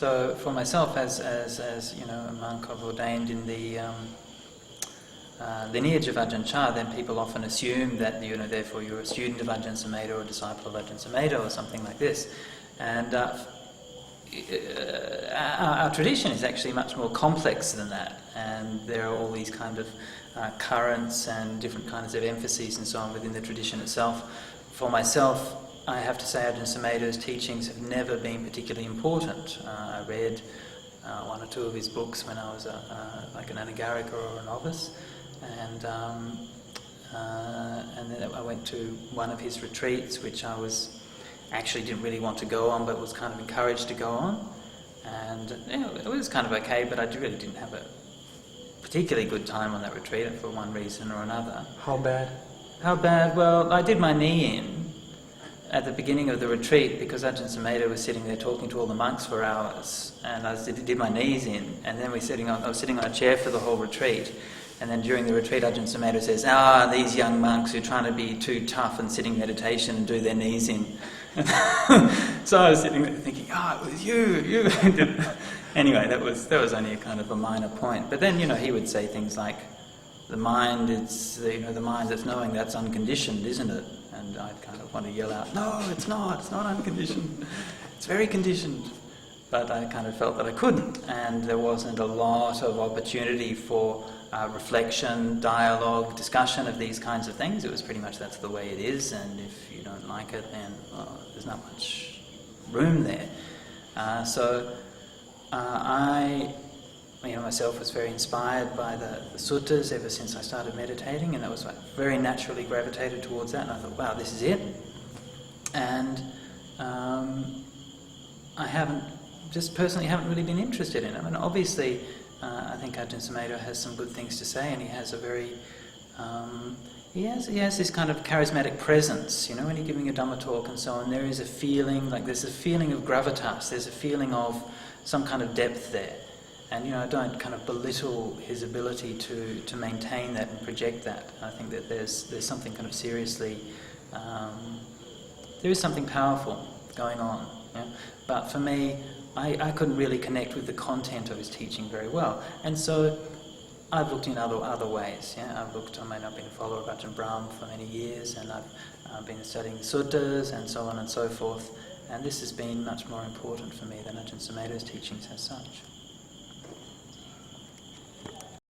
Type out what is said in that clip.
So for myself, as you know, a monk I've ordained in the lineage of Ajahn Chah, then people often assume that, you know, therefore you're a student of Ajahn Sumedho or a disciple of Ajahn Sumedho or something like this. And our tradition is actually much more complex than that, and there are all these kind of currents and different kinds of emphases and so on within the tradition itself. For myself, I have to say Ajahn Sumedho's teachings have never been particularly important. I read one or two of his books when I was like an anagarika or a novice, and then I went to one of his retreats, which I actually didn't really want to go on, but was kind of encouraged to go on, and you know, it was kind of okay, but I really didn't have a particularly good time on that retreat for one reason or another. How bad? How bad? Well, I did my knee in at the beginning of the retreat because Ajahn Sumedho was sitting there talking to all the monks for hours, and I did my knees in, and then I was sitting on a chair for the whole retreat, and then during the retreat Ajahn Sumedho says, these young monks who are trying to be too tough and sitting meditation and do their knees in. So I was sitting there thinking, it was you. Anyway, that was only a kind of a minor point. But then, you know, he would say things like, the mind the mind that's knowing, that's unconditioned, isn't it? And I'd kind of want to yell out, no, it's not unconditioned, it's very conditioned. But I kind of felt that I couldn't, and there wasn't a lot of opportunity for reflection, dialogue, discussion of these kinds of things. It was pretty much that's the way it is, and if you don't like it, then there's not much room there. So I myself was very inspired by the suttas ever since I started meditating, and that was very naturally gravitated towards that, and I thought, wow, this is it. And I personally haven't really been interested in it. I mean, obviously, I think Ajahn Sumedho has some good things to say, and he has a very he has this kind of charismatic presence, you know, when you're giving a Dhamma talk and so on. There is a feeling, there's a feeling of gravitas, there's a feeling of some kind of depth there. And, you know, I don't kind of belittle his ability to maintain that and project that. I think that there's something kind of seriously, there is something powerful going on. Yeah? But for me, I couldn't really connect with the content of his teaching very well. And so I've looked in other ways. Yeah? I've been a follower of Ajahn Brahm for many years, and I've been studying the suttas and so on and so forth. And this has been much more important for me than Ajahn Sumedho's teachings as such.